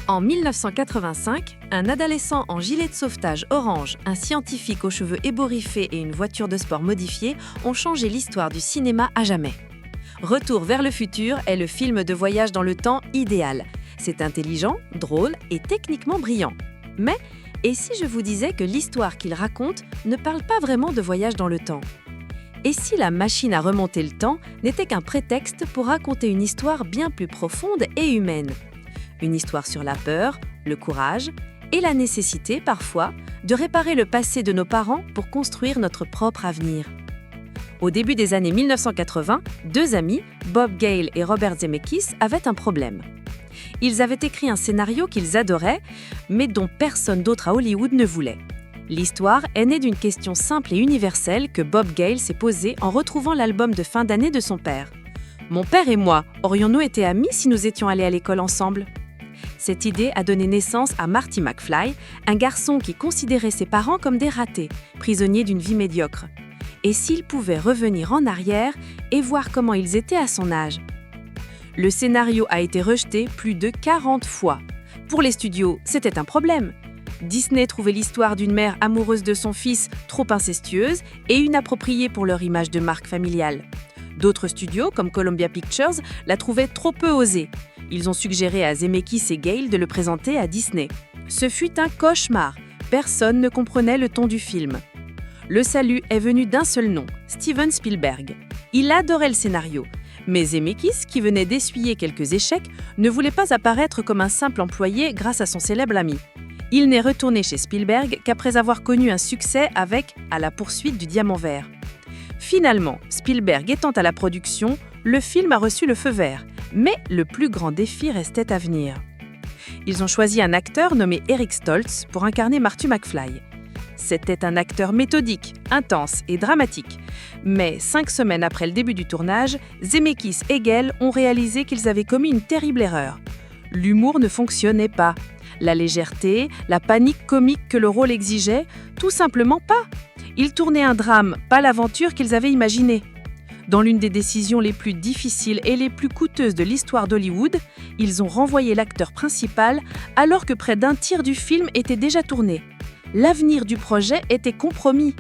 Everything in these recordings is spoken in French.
En 1985, un adolescent en gilet de sauvetage orange, un scientifique aux cheveux ébouriffés et une voiture de sport modifiée ont changé l'histoire du cinéma à jamais. Retour vers le futur est le film de voyage dans le temps idéal. C'est intelligent, drôle et techniquement brillant. Mais, et si je vous disais que l'histoire qu'il raconte ne parle pas vraiment de voyage dans le temps ? Et si la machine à remonter le temps n'était qu'un prétexte pour raconter une histoire bien plus profonde et humaine ? Une histoire sur la peur, le courage et la nécessité, parfois, de réparer le passé de nos parents pour construire notre propre avenir. Au début des années 1980, deux amis, Bob Gale et Robert Zemeckis, avaient un problème. Ils avaient écrit un scénario qu'ils adoraient, mais dont personne d'autre à Hollywood ne voulait. L'histoire est née d'une question simple et universelle que Bob Gale s'est posée en retrouvant l'album de fin d'année de son père. « Mon père et moi, aurions-nous été amis si nous étions allés à l'école ensemble ?» Cette idée a donné naissance à Marty McFly, un garçon qui considérait ses parents comme des ratés, prisonniers d'une vie médiocre. Et s'il pouvait revenir en arrière et voir comment ils étaient à son âge ? Le scénario a été rejeté plus de 40 fois. Pour les studios, c'était un problème. Disney trouvait l'histoire d'une mère amoureuse de son fils trop incestueuse et inappropriée pour leur image de marque familiale. D'autres studios, comme Columbia Pictures, la trouvaient trop peu osée. Ils ont suggéré à Zemeckis et Gale de le présenter à Disney. Ce fut un cauchemar. Personne ne comprenait le ton du film. Le salut est venu d'un seul nom, Steven Spielberg. Il adorait le scénario. Mais Zemeckis, qui venait d'essuyer quelques échecs, ne voulait pas apparaître comme un simple employé grâce à son célèbre ami. Il n'est retourné chez Spielberg qu'après avoir connu un succès avec « À la poursuite du diamant vert ». Finalement, Spielberg étant à la production, le film a reçu le feu vert. Mais le plus grand défi restait à venir. Ils ont choisi un acteur nommé Eric Stoltz pour incarner Marty McFly. C'était un acteur méthodique, intense et dramatique. Mais 5 semaines après le début du tournage, Zemeckis et Gale ont réalisé qu'ils avaient commis une terrible erreur. L'humour ne fonctionnait pas. La légèreté, la panique comique que le rôle exigeait, tout simplement pas. Ils tournaient un drame, pas l'aventure qu'ils avaient imaginée. Dans l'une des décisions les plus difficiles et les plus coûteuses de l'histoire d'Hollywood, ils ont renvoyé l'acteur principal alors que près d'un tiers du film était déjà tourné. L'avenir du projet était compromis.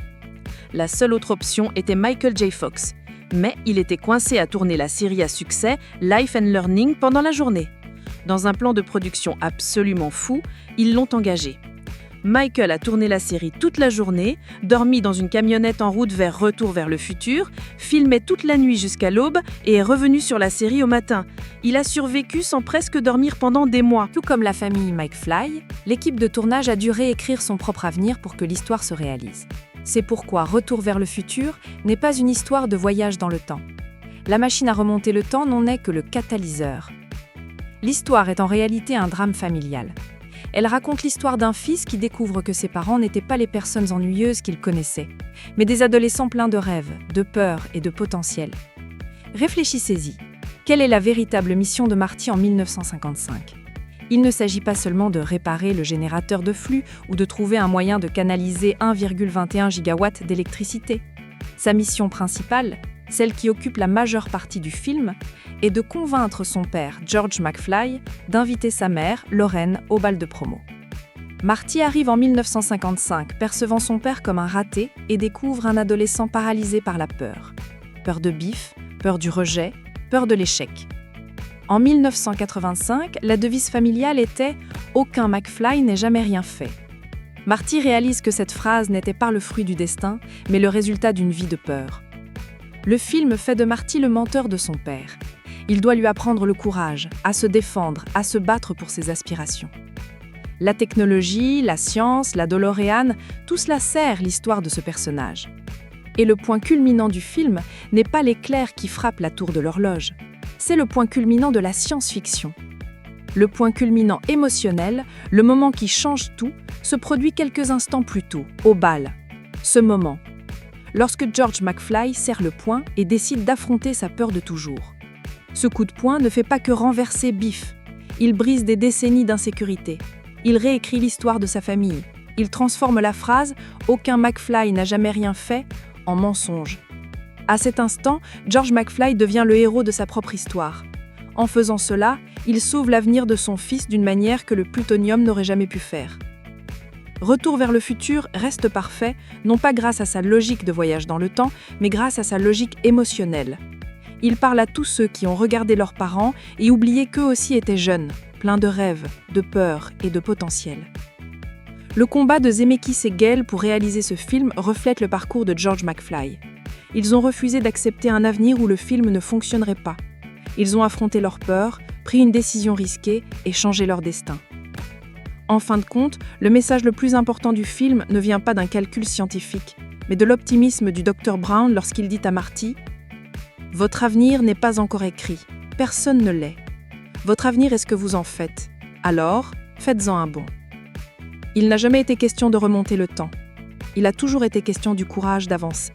La seule autre option était Michael J. Fox, mais il était coincé à tourner la série à succès Life and Learning pendant la journée. Dans un plan de production absolument fou, ils l'ont engagé. Michael a tourné la série toute la journée, dormi dans une camionnette en route vers Retour vers le futur, filmé toute la nuit jusqu'à l'aube et est revenu sur la série au matin. Il a survécu sans presque dormir pendant des mois. Tout comme la famille McFly, l'équipe de tournage a dû réécrire son propre avenir pour que l'histoire se réalise. C'est pourquoi Retour vers le futur n'est pas une histoire de voyage dans le temps. La machine à remonter le temps n'en est que le catalyseur. L'histoire est en réalité un drame familial. Elle raconte l'histoire d'un fils qui découvre que ses parents n'étaient pas les personnes ennuyeuses qu'il connaissait, mais des adolescents pleins de rêves, de peur et de potentiel. Réfléchissez-y. Quelle est la véritable mission de Marty en 1955 ? Il ne s'agit pas seulement de réparer le générateur de flux ou de trouver un moyen de canaliser 1,21 gigawatts d'électricité. Sa mission principale, celle qui occupe la majeure partie du film, est de convaincre son père, George McFly, d'inviter sa mère, Lorraine, au bal de promo. Marty arrive en 1955, percevant son père comme un raté et découvre un adolescent paralysé par la peur. Peur de Biff, peur du rejet, peur de l'échec. En 1985, la devise familiale était « Aucun McFly n'est jamais rien fait ». Marty réalise que cette phrase n'était pas le fruit du destin, mais le résultat d'une vie de peur. Le film fait de Marty le menteur de son père. Il doit lui apprendre le courage, à se défendre, à se battre pour ses aspirations. La technologie, la science, la DeLorean, tout cela sert l'histoire de ce personnage. Et le point culminant du film n'est pas l'éclair qui frappe la tour de l'horloge. C'est le point culminant de la science-fiction. Le point culminant émotionnel, le moment qui change tout, se produit quelques instants plus tôt, au bal. Ce moment, lorsque George McFly serre le poing et décide d'affronter sa peur de toujours. Ce coup de poing ne fait pas que renverser Biff. Il brise des décennies d'insécurité. Il réécrit l'histoire de sa famille. Il transforme la phrase « Aucun McFly n'a jamais rien fait » en mensonge. À cet instant, George McFly devient le héros de sa propre histoire. En faisant cela, il sauve l'avenir de son fils d'une manière que le plutonium n'aurait jamais pu faire. Retour vers le futur reste parfait, non pas grâce à sa logique de voyage dans le temps, mais grâce à sa logique émotionnelle. Il parle à tous ceux qui ont regardé leurs parents et oublié qu'eux aussi étaient jeunes, pleins de rêves, de peurs et de potentiel. Le combat de Zemeckis et Gale pour réaliser ce film reflète le parcours de George McFly. Ils ont refusé d'accepter un avenir où le film ne fonctionnerait pas. Ils ont affronté leurs peurs, pris une décision risquée et changé leur destin. En fin de compte, le message le plus important du film ne vient pas d'un calcul scientifique, mais de l'optimisme du Dr Brown lorsqu'il dit à Marty « Votre avenir n'est pas encore écrit, personne ne l'est. Votre avenir est ce que vous en faites. Alors, faites-en un bon. » Il n'a jamais été question de remonter le temps. Il a toujours été question du courage d'avancer.